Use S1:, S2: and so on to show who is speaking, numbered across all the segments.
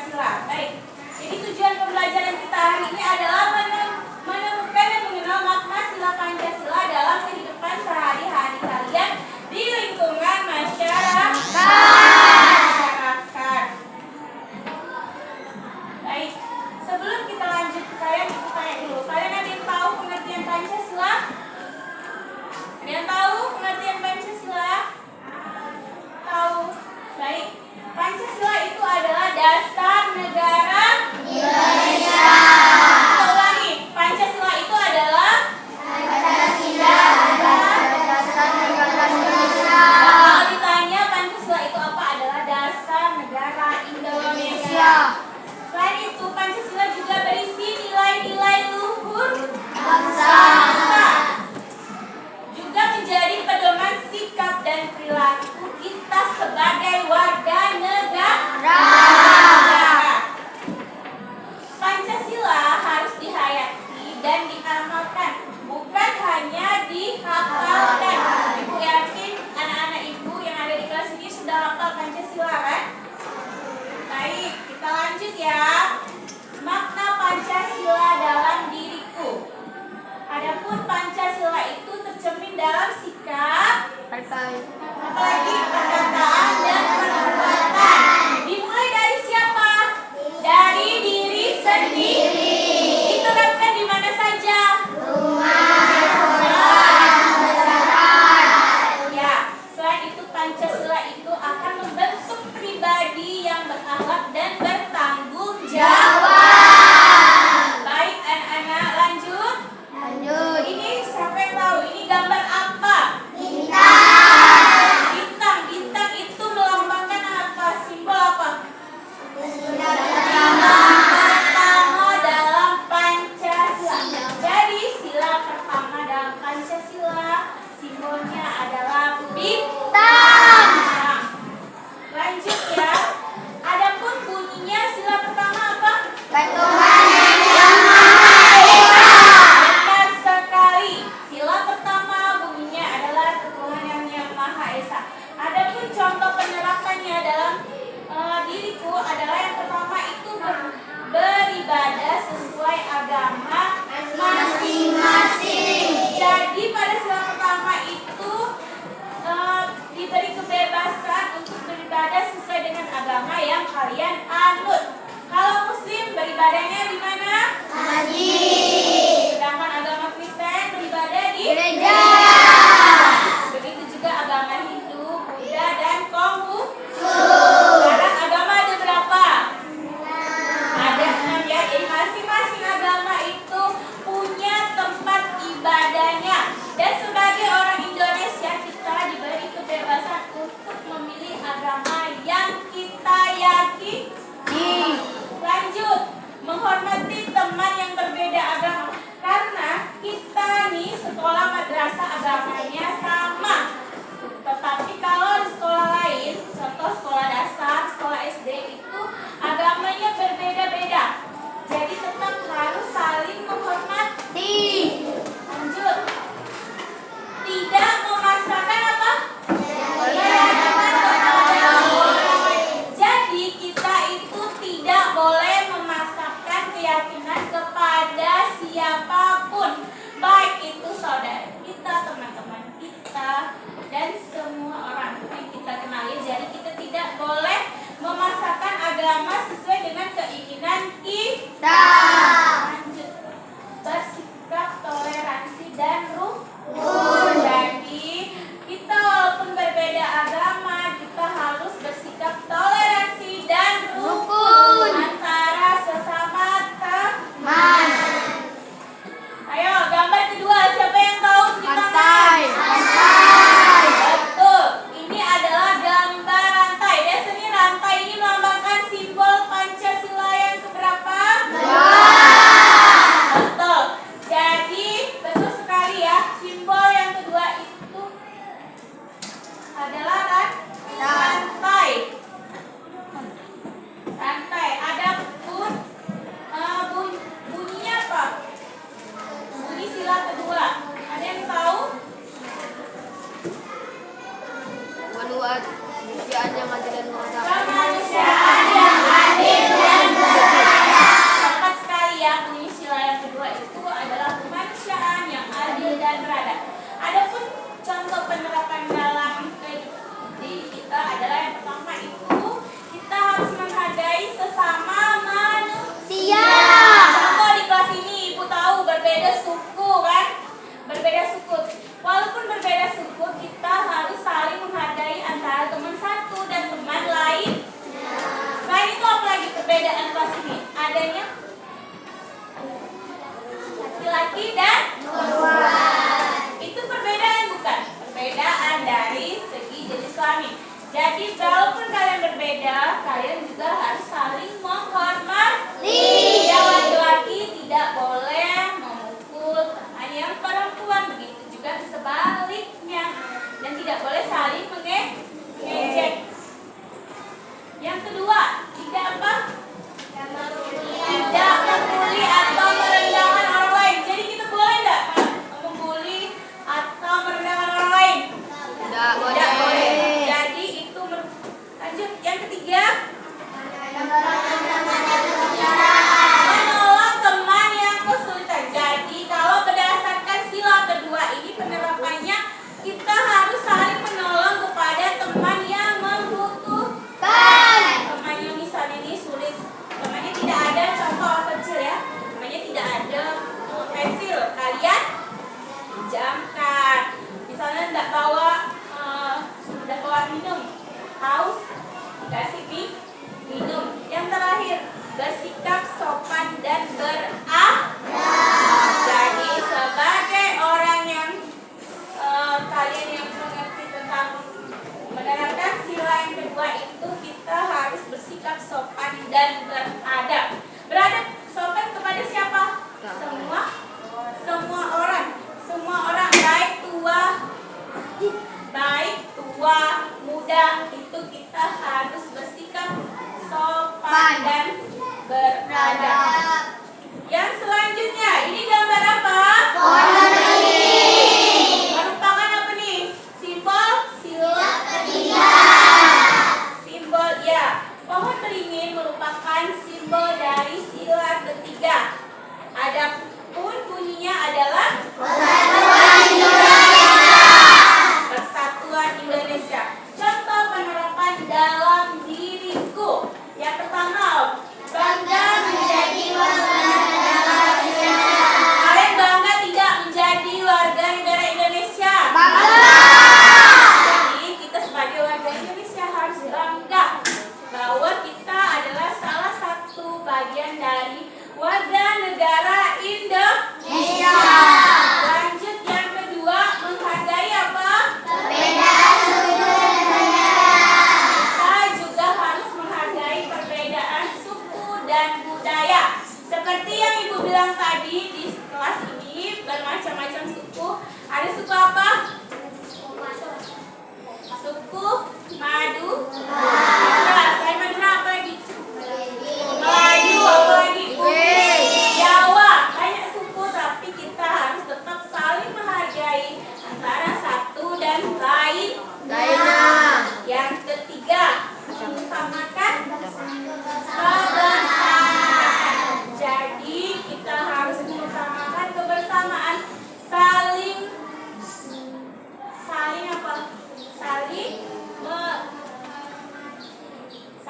S1: Pancasila. Baik. Jadi tujuan pembelajaran kita hari ini adalah menemukan dan mengenal makna sila Pancasila dalam kehidupan sehari-hari kalian di lingkungan masyarakat. Baik. Sebelum kita lanjut, kalian tanya dulu. Kalian ada yang tahu pengertian Pancasila? Ada yang tahu pengertian Pancasila? Tahu. Baik. Pancasila itu adalah dasar negara Indonesia. Kita ulangi. Pancasila itu adalah dasar negara Indonesia. Kalau ditanya Pancasila itu apa, adalah dasar negara Indonesia. Selain itu, Pancasila juga berisi nilai-nilai luhur bangsa. Juga menjadi pedoman sikap dan perilaku kita sebagai warga negara. Pancasila harus dihayati dan diamalkan, bukan hanya dihafalkan. Ibu yakin anak-anak ibu yang ada di kelas ini sudah hafal Pancasila kan? Baik, kita lanjut ya. Makna Pancasila dalam diriku. Adapun Pancasila itu tercermin dalam sikap, apalagi perkataan dan perbuatan. Dimulai dari siapa? Dari diri sendiri. Diterapkan di mana saja? Ya, selain itu Pancasila itu akan membentuk pribadi yang berakhlak dan bertanggung jawab. Baik anak-anak, lanjut. Ini siapa yang tahu? Ini gambar apa? Bintang. Bintang perbedaan kelas ini? Adanya laki-laki dan perempuan. Itu perbedaan bukan? Perbedaan dari segi jenis kelamin. Jadi walaupun kalian berbeda, kalian juga harus saling menghormati. Yang laki-laki tidak boleh memukul teman yang perempuan, begitu juga sebaliknya. Dan tidak boleh saling mengejek. Yang kedua, tidak apa? Tidak membuli atau merendahkan orang lain. Jadi kita boleh tidak membuli atau merendahkan orang lain? Tidak boleh. Jadi itu lanjut. Yang ketiga, menolong teman yang kesulitan. Jadi kalau berdasarkan sila kedua ini penerapannya, kita harus saling menolong kepada teman yang membutuhkan. Temannya misalnya ini sulit, temannya tidak ada contoh kecil ya, temannya tidak ada pensil, kalian pinjamkan. Misalnya tidak bawa minum, haus, dikasih minum. Yang terakhir, bersikap sopan dan beradab. Jadi sebagai orang yang kalian yang mengerti tentang menerapkan sila yang kedua itu, kita harus bersikap sopan dan beradab. Beradab sopan kepada siapa? Semua orang, baik tua, muda, itu kita harus bersikap sopan dan beradab. Yang selanjutnya, ini gambar apa? Merupakan apa nih? Simbol sila ketiga. Simbol ya. Pohon beringin merupakan simbol dari sila ketiga. Adapun bunyinya adalah Persatuan Indonesia. Contoh penerapan dalam diriku. Yang pertama, bangga menjadi warga negara Indonesia. Kalian bangga tidak menjadi warga negara Indonesia? Bangga. Jadi kita sebagai warga Indonesia harus bangga bahwa kita adalah salah satu bagian dari warga negara Indonesia. Lanjut yang kedua, menghargai apa? Perbedaan suku dan budaya. Kita juga harus menghargai perbedaan suku dan budaya. Seperti yang Ibu bilang tadi, di kelas ini bermacam-macam suku. Ada suku apa? Suku Madura. Selain Madura apa lagi? Melayu, apa lagi? Jawa. Banyak suku, tapi kita harus tetap saling menghargai antara satu dan lainnya. Yang ketiga, mengutamakan kebersamaan. Jadi kita harus mengutamakan kebersamaan, saling apa?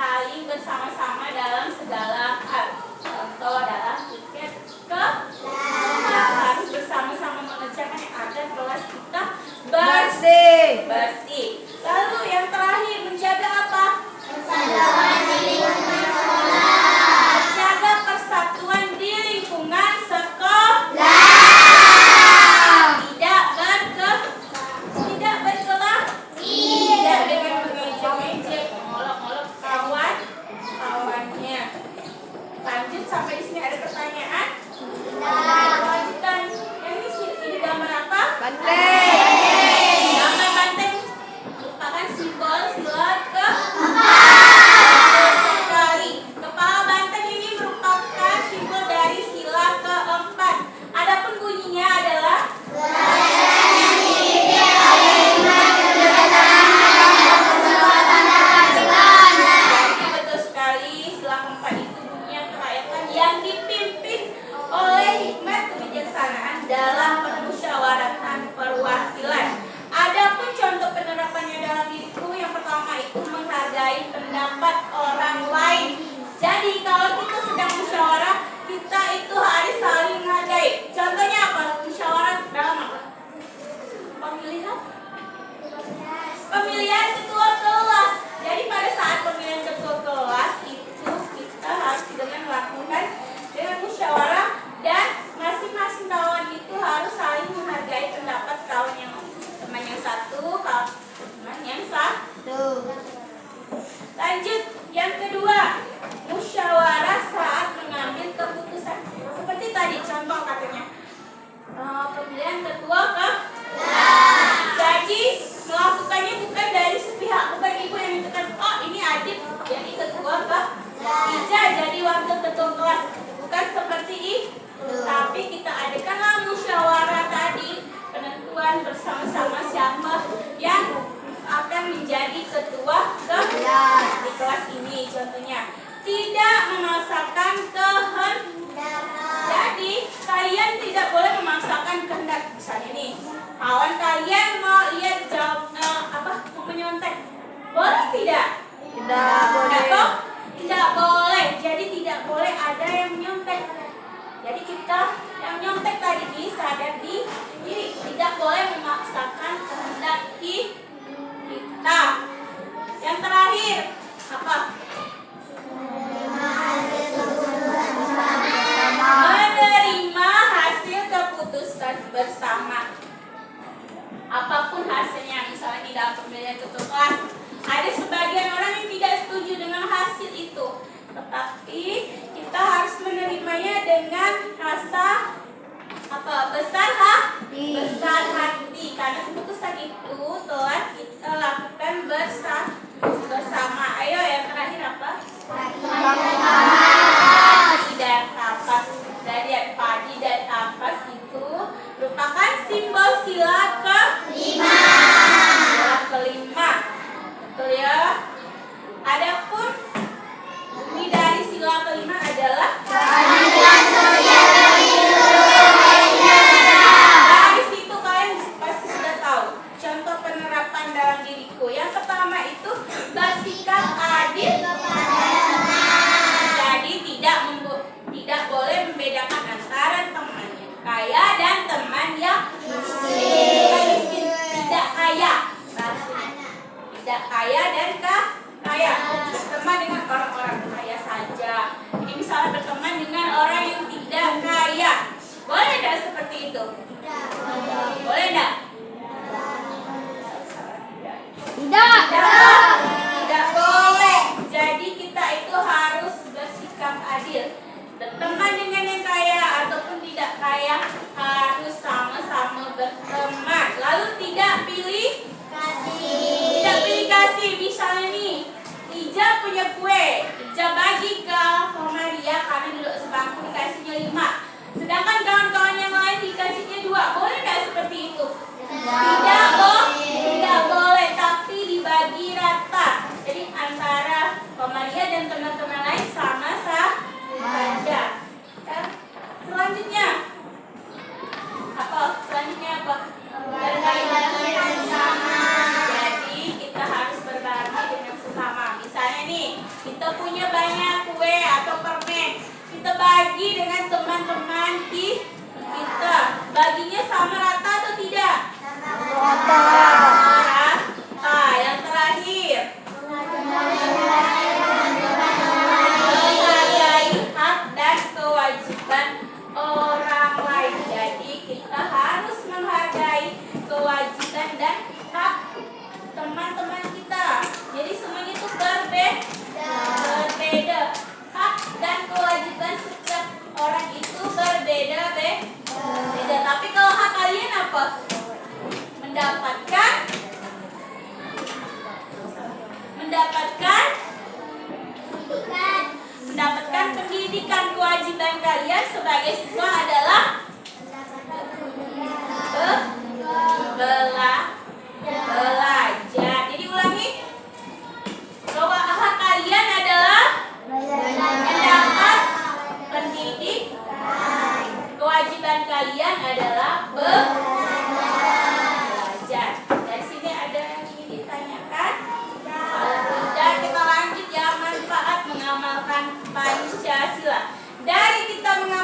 S1: Saling bersama-sama dalam segala hal. Contoh adalah tiket ke harus bersama-sama mengerjakan agar kelas kita bersih. Lalu yang terakhir, menjaga apa? Menjaga persatuan di lingkungan sekolah. Tidak dengan mengejek-ejek, mengolok-olok kawannya. Lanjut, sampai di sini ada pertanyaan? Lanjutkan. Ini gambar apa? Banteng. Gambar banteng merupakan simbol sila sekali. Kepala banteng ini merupakan simbol dari sila keempat. Adapun bunyinya adalah betul sekali, sila keempat itu bunyinya kerakyatan yang dipimpin tidak memaksakan kehendak. Jadi kalian tidak boleh memaksakan kehendak. Misalnya nih, kawan kalian mau lihat mau menyontek, boleh tidak?
S2: Tidak boleh.
S1: Tidak boleh. Jadi tidak boleh ada yang menyontek. Jadi kita yang nyontek tadi ini sadar diri, tidak boleh memaksakan kehendak kita. Yang terakhir apa? Menerima hasil keputusan bersama. Apapun hasilnya, misalnya di dalam pemilihan ketua kelas, ada sebagian orang yang tidak setuju dengan hasil itu, tetapi kita harus menerimanya dengan rasa besar hati, karena keputusan itu telah kita lakukan bersama. Ayo yang terakhir apa? Padi dan kapas. Dari padi dan kapas itu merupakan simbol sila kelima. Betul ya? Adapun bunyi dari sila kelima adalah dari situ kalian pasti sudah tahu contoh penerapan dalam diriku. Yang pertama itu bersikap adil. Jadi tidak boleh membedakan antara teman yang kaya dan teman yang miskin. Tidak kaya. Tidak kaya dan kaya. Berteman dengan orang-orang kaya saja. Jadi misalnya berteman dengan orang yang tidak kaya, boleh tidak seperti itu? Boleh tidak? Tidak boleh. Jadi kita itu harus bersikap adil. Berteman dengan yang kaya ataupun tidak kaya harus sama-sama berteman. Lalu tidak pilih kasih. Misalnya nih, Ija punya kue, Ija bagi ke Maria karena duduk sebangku dikasihnya 5. Sedangkan kawan-kawan yang lain dikasihnya 2. Boleh nggak seperti itu? Tidak boleh, tapi dibagi rata. Jadi antara Maria dan teman-teman lain sama saja. Selanjutnya apa? Berbagi sama. Jadi kita harus berbagi dengan sesama. Misalnya nih, kita punya banyak kue atau permen, kita bagi dengan teman-teman kita. Baginya sama rata atau tidak? Rata. Yang terakhir, menghargai hak dan kewajiban orang lain. Jadi kita harus menghargai kewajiban dan hak teman-teman kita. Jadi semuanya itu berbeda. Hak dan kewajiban setiap orang itu berbeda. Tapi kalau hak kalian apa? Mendapatkan pendidikan. Kewajiban kalian sebagai siswa adalah belajar. Jadi ulangi, bahwa hak kalian adalah mendapat pendidikan. Kewajiban kalian adalah belajar. Dari sini ada yang ingin ditanyakan? Dan kita lanjut ya, manfaat mengamalkan Pancasila. Dari kita mengamalkan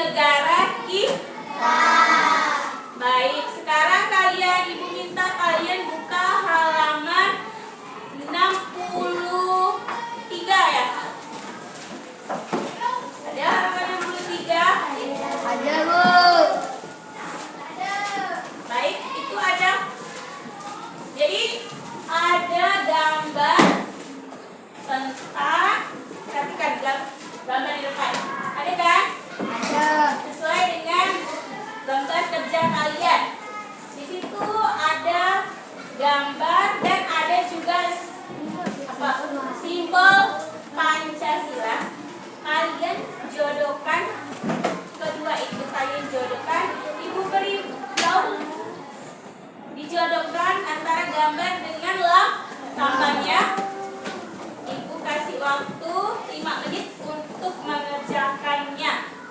S1: negara kita. Baik, sekarang kalian, Ibu minta kalian buka halaman 63 ya. Ada halaman 63?
S2: Ada, Bu.
S1: Baik, itu ada. Jadi ada gambar tentang, perhatikan gambar di depan. Ada kan?
S2: Ada.
S1: Sesuai dengan gambar kerja kalian. Di situ ada gambar dan ada juga apa? Simbol Pancasila. Kalian jodohkan kedua itu, kalian jodohkan. Ibu beri jauh. Dijodohkan antara gambar dengan lambangnya.